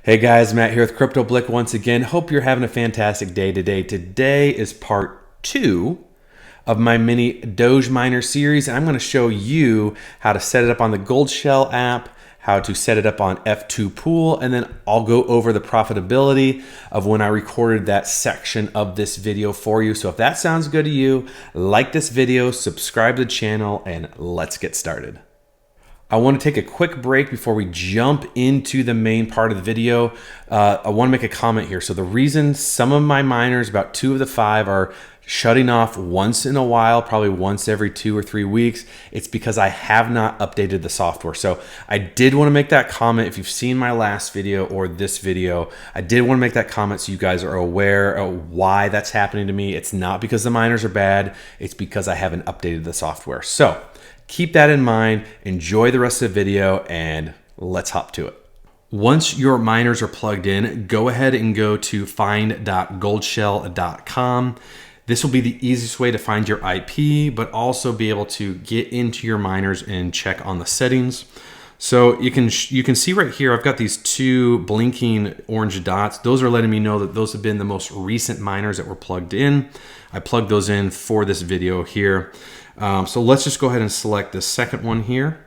Hey guys, Matt here with Crypto Blick once again. Hope you're having a fantastic day today. Today is part 2 of my Mini-Doge Miner series. I'm going to show you how to set it up on the Goldshell app, how to set it up on F2Pool, and then I'll go over the profitability of when I recorded that section of this video for you. So if that sounds good to you, like this video, subscribe to the channel, and let's get started. I want to take a quick break before we jump into the main part of the video. I want to make a comment here. So the reason some of my miners, about 2 of the 5, are shutting off once in a while, probably once every 2 or 3 weeks, it's because I have not updated the software. So I did want to make that comment. If you've seen my last video or this video, I did want to make that comment so you guys are aware of why that's happening to me. It's not because the miners are bad. It's because I haven't updated the software. So keep that in mind, enjoy the rest of the video, and let's hop to it. Once your miners are plugged in, go ahead and go to find.goldshell.com. This will be the easiest way to find your IP, but also be able to get into your miners and check on the settings. So you can see right here, I've got these 2 blinking orange dots. Those are letting me know that those have been the most recent miners that were plugged in. I plugged those in for this video here. So let's just go ahead and select the second one here.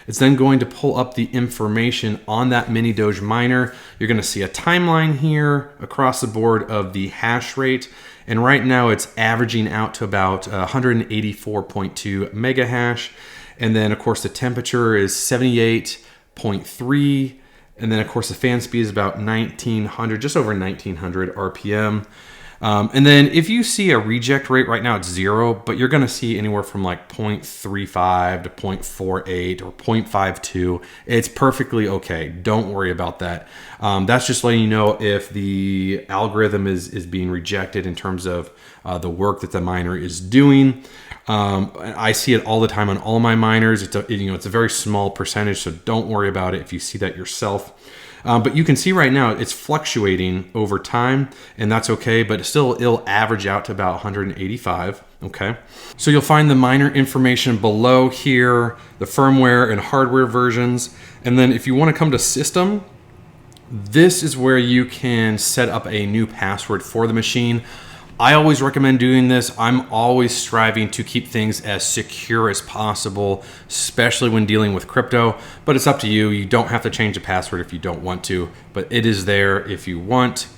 It's then going to pull up the information on that Mini-Doge miner. You're going to see a timeline here across the board of the hash rate. And right now it's averaging out to about 184.2 mega hash. And then of course the temperature is 78.3. And then of course the fan speed is about 1900, just over 1900 RPM. And then if you see a reject rate right now, it's 0, but you're going to see anywhere from like 0.35 to 0.48 or 0.52. It's perfectly okay. Don't worry about that. That's just letting you know if the algorithm is being rejected in terms of the work that the miner is doing. I see it all the time on all my miners. It's a very small percentage, so don't worry about it if you see that yourself. But you can see right now it's fluctuating over time, and that's okay, but still it'll average out to about 185, okay? So you'll find the miner information below here, the firmware and hardware versions, and then if you want to come to system, this is where you can set up a new password for the machine. I always recommend doing this. I'm always striving to keep things as secure as possible, especially when dealing with crypto, but it's up to you. You don't have to change the password if you don't want to, but it is there if you want.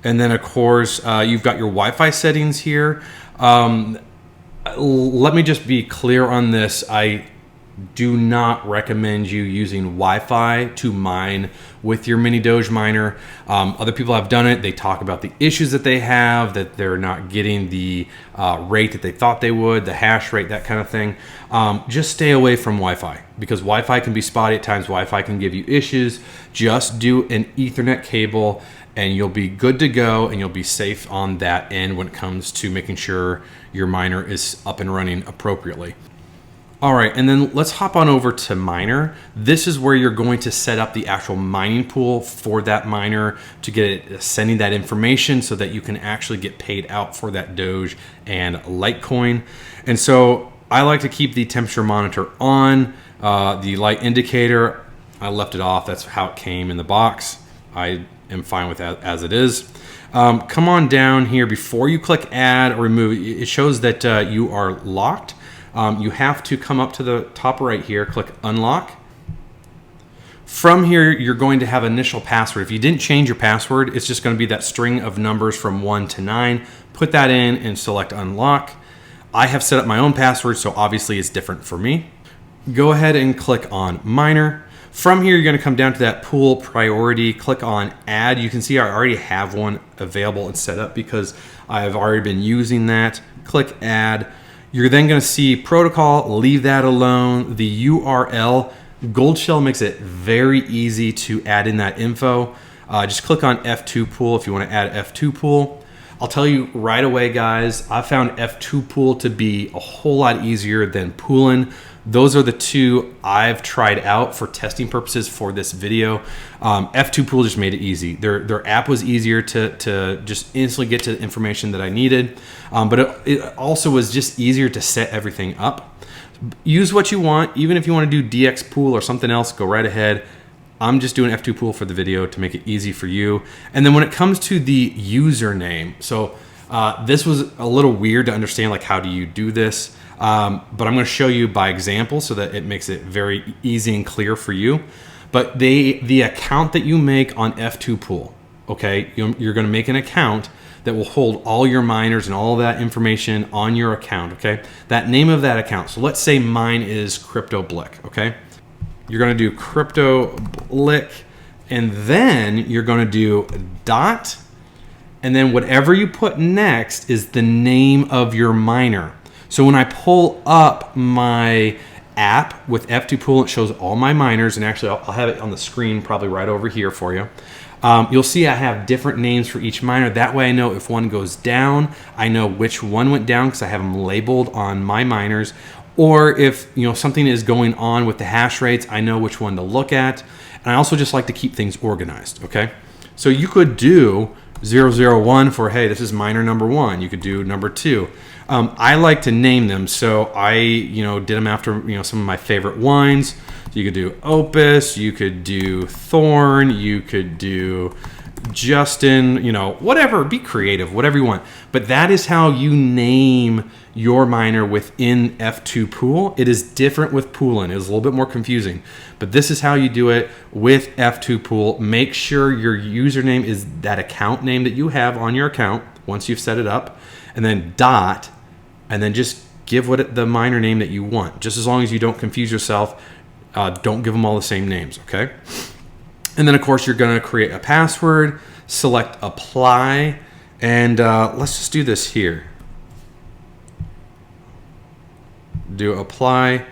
And then of course, you've got your Wi-Fi settings here. Let me just be clear on this. I do not recommend you using Wi-Fi to mine with your Mini-Doge miner. Other people have done it. They talk about the issues that they have, that they're not getting the rate that they thought they would, the hash rate, that kind of thing. Just stay away from Wi-Fi because Wi-Fi can be spotty at times. Wi-Fi can give you issues. Just do an Ethernet cable and you'll be good to go, and you'll be safe on that end when it comes to making sure your miner is up and running appropriately. All right, and then let's hop on over to miner. This is where you're going to set up the actual mining pool for that miner to get it sending that information so that you can actually get paid out for that Doge and Litecoin. And so I like to keep the temperature monitor on, the light indicator, I left it off. That's how it came in the box. I am fine with that as it is. Come on down here before you click add or remove. It shows that you are locked. You have to come up to the top right here, click unlock. From here, you're going to have initial password. If you didn't change your password, it's just going to be that string of numbers from 1 to 9. Put that in and select unlock. I have set up my own password, so obviously it's different for me. Go ahead and click on miner. From here, you're going to come down to that pool priority, click on add. You can see I already have one available and set up because I've already been using that. Click add. You're then going to see protocol, leave that alone. The URL, Goldshell makes it very easy to add in that info. Just click on F2Pool if you want to add F2Pool. I'll tell you right away, guys, I found F2Pool to be a whole lot easier than Poolin. Those are the two I've tried out for testing purposes for this video. F2Pool just made it easy. Their app was easier to just instantly get to the information that I needed, but it also was just easier to set everything up. Use what you want. Even if you want to do DX Pool or something else, go right ahead. I'm just doing F2Pool for the video to make it easy for you. And then when it comes to the username, so this was a little weird to understand, like how do you do this? But I'm going to show you by example so that it makes it very easy and clear for you. But the account that you make on F2Pool, okay, you're going to make an account that will hold all your miners and all that information on your account, okay? That name of that account. So let's say mine is CryptoBlick, okay? You're going to do CryptoBlick, and then you're going to do dot, and then whatever you put next is the name of your miner. So when I pull up my app with F2Pool, it shows all my miners, and actually I'll have it on the screen probably right over here for you. You'll see I have different names for each miner. That way I know if one goes down, I know which one went down because I have them labeled on my miners. Or if something is going on with the hash rates, I know which one to look at. And I also just like to keep things organized, okay? So you could do 001 for, hey, this is miner number 1. You could do number 2. I like to name them, so I did them after some of my favorite wines. You could do Opus, you could do Thorn, you could do Justin, whatever, be creative, whatever you want. But that is how you name your miner within F2Pool. It is different with Poolin. It was a little bit more confusing, but this is how you do it with F2Pool. Make sure your username is that account name that you have on your account once you've set it up, and then dot, and then just give the miner name that you want. Just as long as you don't confuse yourself, don't give them all the same names, okay? And then of course you're gonna create a password, select apply, and let's just do this here. Do apply.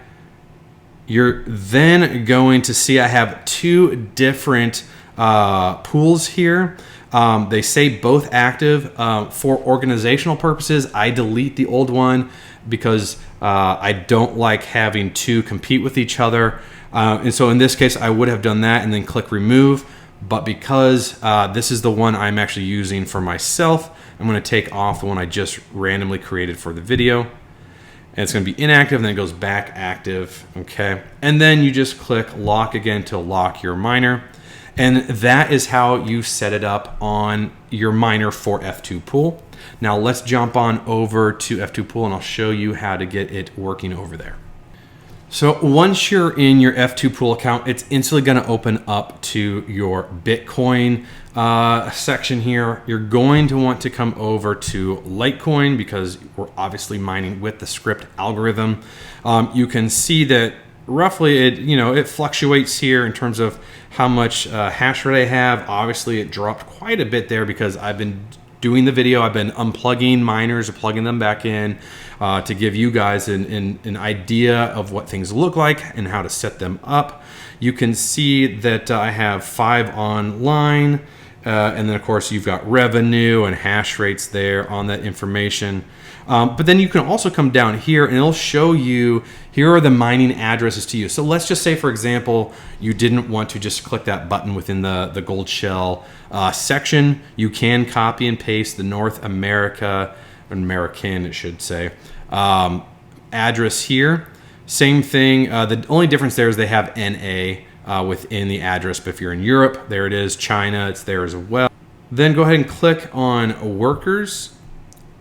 You're then going to see I have 2 different pools here. They say both active. For organizational purposes, I delete the old one because I don't like having 2 compete with each other. And so in this case, I would have done that and then click remove. But because this is the one I'm actually using for myself, I'm going to take off the one I just randomly created for the video. And it's going to be inactive, and then it goes back active, okay? And then you just click lock again to lock your miner. And that is how you set it up on your miner for F2Pool. Now let's jump on over to F2Pool, and I'll show you how to get it working over there. So once you're in your F2Pool account, it's instantly going to open up to your Bitcoin section here. You're going to want to come over to Litecoin because we're obviously mining with the script algorithm. You can see that roughly it fluctuates here in terms of how much hash rate I have. Obviously it dropped quite a bit there because I've been doing the video. I've been unplugging miners, plugging them back in to give you guys an idea of what things look like and how to set them up. You can see that I have 5 online, and then of course you've got revenue and hash rates there on that information. But then you can also come down here and it'll show you, here are the mining addresses to you. So let's just say, for example, you didn't want to just click that button within the Goldshell section. You can copy and paste the North American, it should say, address here. Same thing. The only difference there is they have NA within the address, but if you're in Europe, there it is. China, it's there as well. Then go ahead and click on workers.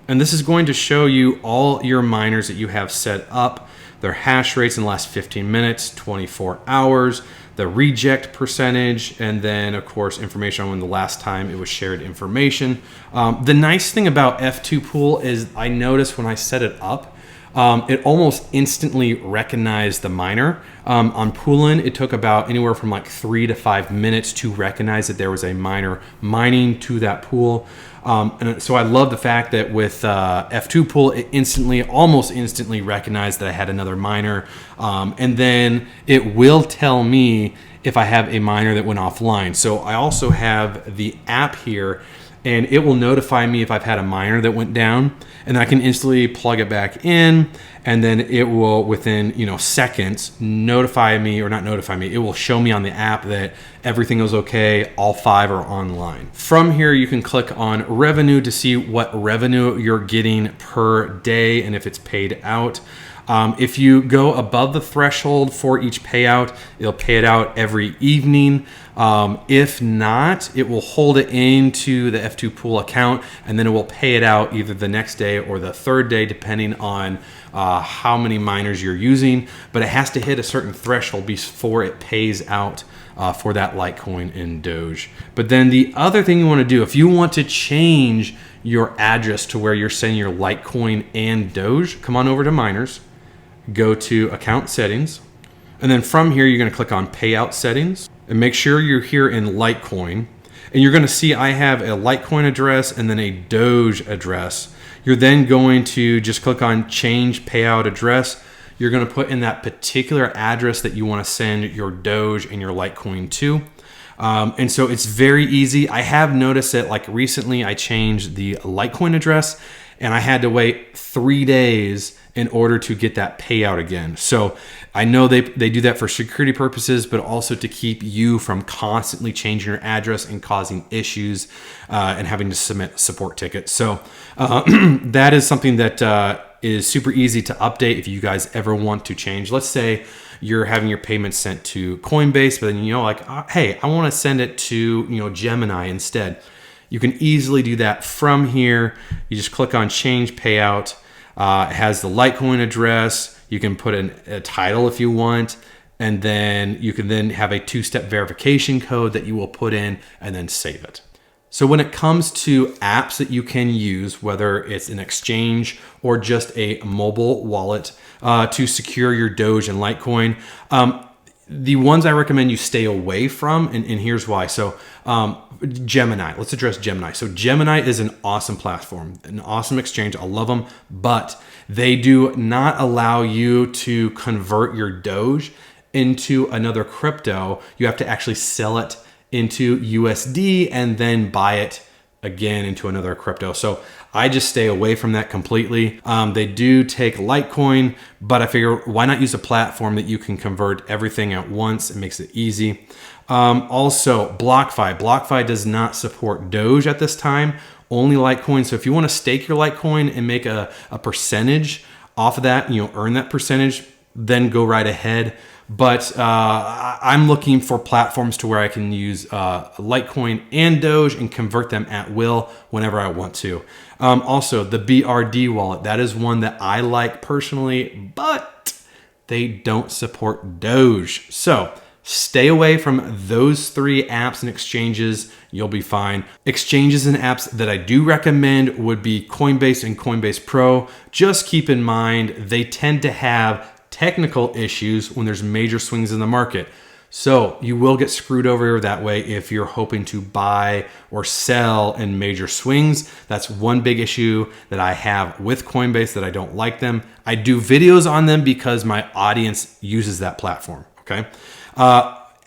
And this is going to show you all your miners that you have set up, their hash rates in the last 15 minutes, 24 hours, the reject percentage, and then of course information on when the last time it was shared information. The nice thing about F2Pool is I noticed when I set it up, it almost instantly recognized the miner. On Poolin, it took about anywhere from like 3 to 5 minutes to recognize that there was a miner mining to that pool. And so I love the fact that with F2Pool, it almost instantly recognized that I had another miner. And then it will tell me if I have a miner that went offline. So I also have the app here, and it will notify me if I've had a miner that went down, and I can instantly plug it back in, and then it will within seconds notify me, or not notify me, it will show me on the app that everything is okay, all 5 are online. From here you can click on revenue to see what revenue you're getting per day and if it's paid out. If you go above the threshold for each payout, it'll pay it out every evening. If not, it will hold it into the F2Pool account, and then it will pay it out either the next day or the third day, depending on how many miners you're using. But it has to hit a certain threshold before it pays out for that Litecoin and Doge. But then the other thing you want to do, if you want to change your address to where you're sending your Litecoin and Doge, come on over to miners, go to account settings, and then from here you're going to click on payout settings, and make sure you're here in Litecoin, and you're going to see I have a Litecoin address and then a Doge address. You're then going to just click on change payout address. You're going to put in that particular address that you want to send your Doge and your Litecoin to. And so it's very easy. I have noticed that like recently I changed the Litecoin address and I had to wait 3 days in order to get that payout again. So I know they do that for security purposes, but also to keep you from constantly changing your address and causing issues and having to submit support tickets. So that is something that is super easy to update if you guys ever want to change. Let's say you're having your payments sent to Coinbase, but then like, hey, I want to send it to Gemini instead. You can easily do that from here. You just click on change payout. It has the Litecoin address. You can put in a title if you want, and then you can then have a 2-step verification code that you will put in and then save it. So when it comes to apps that you can use, whether it's an exchange or just a mobile wallet to secure your Doge and Litecoin, the ones I recommend you stay away from, and here's why. So Gemini, let's address Gemini. So Gemini is an awesome platform, an awesome exchange. I love them, but they do not allow you to convert your Doge into another crypto. You have to actually sell it into USD and then buy it again into another crypto. So I just stay away from that completely. They do take Litecoin, but I figure why not use a platform that you can convert everything at once? It makes it easy. Also, BlockFi. BlockFi does not support Doge at this time, only Litecoin. So if you want to stake your Litecoin and make a percentage off of that, earn that percentage, then go right ahead. But I'm looking for platforms to where I can use Litecoin and Doge and convert them at will whenever I want to. Also, the BRD wallet, that is one that I like personally, but they don't support Doge. So stay away from those 3 apps and exchanges. You'll be fine. Exchanges and apps that I do recommend would be Coinbase and Coinbase Pro. Just keep in mind, they tend to have technical issues when there's major swings in the market. So you will get screwed over that way if you're hoping to buy or sell in major swings. That's one big issue that I have with Coinbase, that I don't like them. I do videos on them because my audience uses that platform, okay?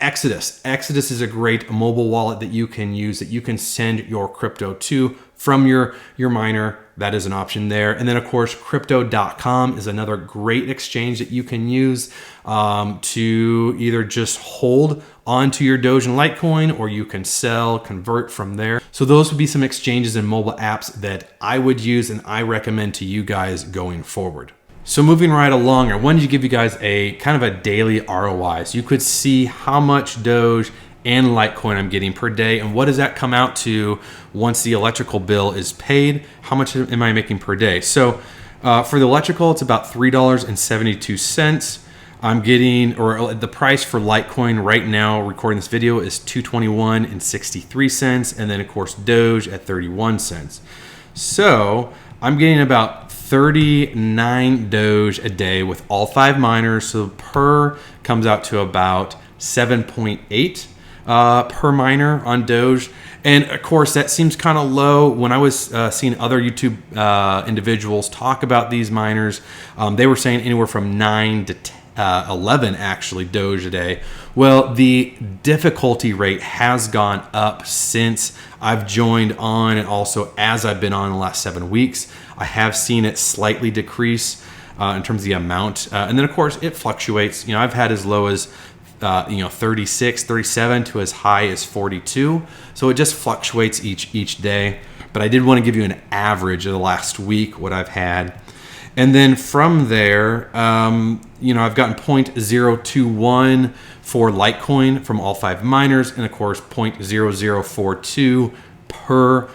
Exodus. Exodus is a great mobile wallet that you can use, that you can send your crypto to from your miner. That is an option there. And then of course, crypto.com is another great exchange that you can use to either just hold onto your Doge and Litecoin, or you can sell, convert from there. So those would be some exchanges and mobile apps that I would use and I recommend to you guys going forward. So moving right along, I wanted to give you guys a kind of a daily ROI. So you could see how much Doge and Litecoin I'm getting per day, and what does that come out to once the electrical bill is paid? How much am I making per day? So for the electrical, it's about $3.72. I'm getting, or the price for Litecoin right now, recording this video, is $221.63, and then of course Doge at 31 cents. So I'm getting about 39 Doge a day with all 5 miners. So per comes out to about 7.8 per miner on Doge. And of course that seems kind of low. When I was seeing other YouTube individuals talk about these miners, they were saying anywhere from 9 to 11 actually Doge a day. Well, the difficulty rate has gone up since I've joined on, and also as I've been on the last 7 weeks. I have seen it slightly decrease in terms of the amount. And then of course it fluctuates. I've had as low as 36, 37 to as high as 42. So it just fluctuates each day. But I did want to give you an average of the last week, what I've had. And then from there, I've gotten 0.021 for Litecoin from all 5 miners, and of course 0.0042 per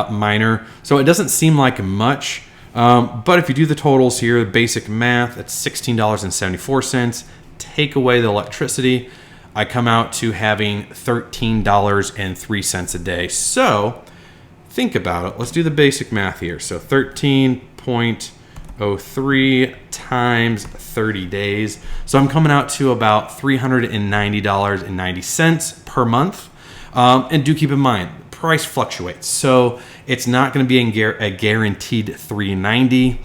miner. So it doesn't seem like much, but if you do the totals here, the basic math, that's $16.74. Take away the electricity, I come out to having $13.03 a day. So think about it. Let's do the basic math here. So 13.03 times 30 days. So I'm coming out to about $390.90 per month. And do keep in mind, price fluctuates. So it's not going to be a guaranteed $390.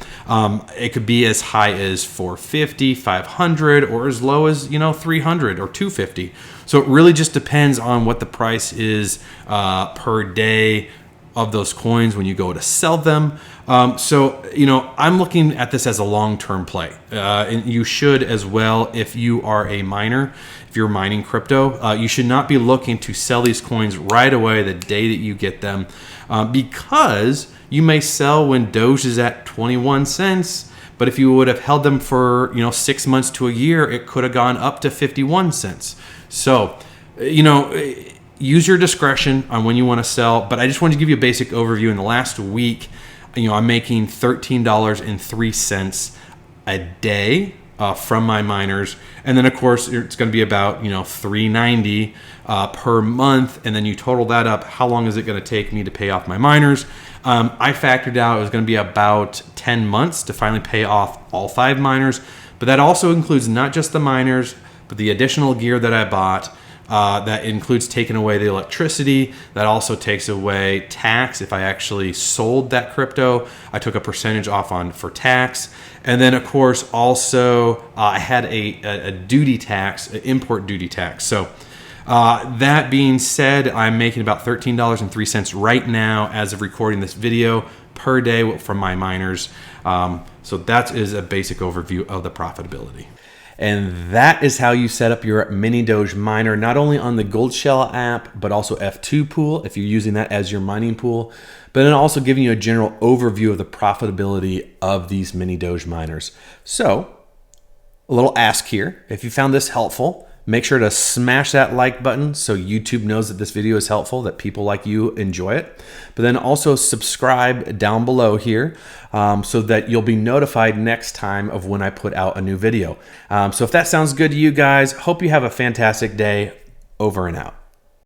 It could be as high as $450, $500, or as low as, $300 or $250. So it really just depends on what the price is per day of those coins when you go to sell them. I'm looking at this as a long-term play. And you should as well if you are a miner. If you're mining crypto, you should not be looking to sell these coins right away the day that you get them, because you may sell when Doge is at 21 cents. But if you would have held them for 6 months to a year, it could have gone up to 51 cents. So, use your discretion on when you want to sell. But I just wanted to give you a basic overview. In the last week, I'm making $13.03 a day from my miners, and then of course it's going to be about $390 per month, and then you total that up. How long is it going to take me to pay off my miners? I factored out it was going to be about 10 months to finally pay off all 5 miners, but that also includes not just the miners, but the additional gear that I bought. That includes taking away the electricity. That also takes away tax. If I actually sold that crypto, I took a percentage off for tax. And then, of course, also I had a duty tax, an import duty tax. So that being said, I'm making about $13.03 right now as of recording this video per day from my miners. So that is a basic overview of the profitability. And that is how you set up your Mini-Doge miner, not only on the Goldshell app, but also F2Pool if you're using that as your mining pool, but then also giving you a general overview of the profitability of these Mini-Doge miners. So, a little ask here. If you found this helpful, make sure to smash that like button so YouTube knows that this video is helpful, that people like you enjoy it. But then also subscribe down below here so that you'll be notified next time of when I put out a new video. So if that sounds good to you guys, hope you have a fantastic day. Over and out.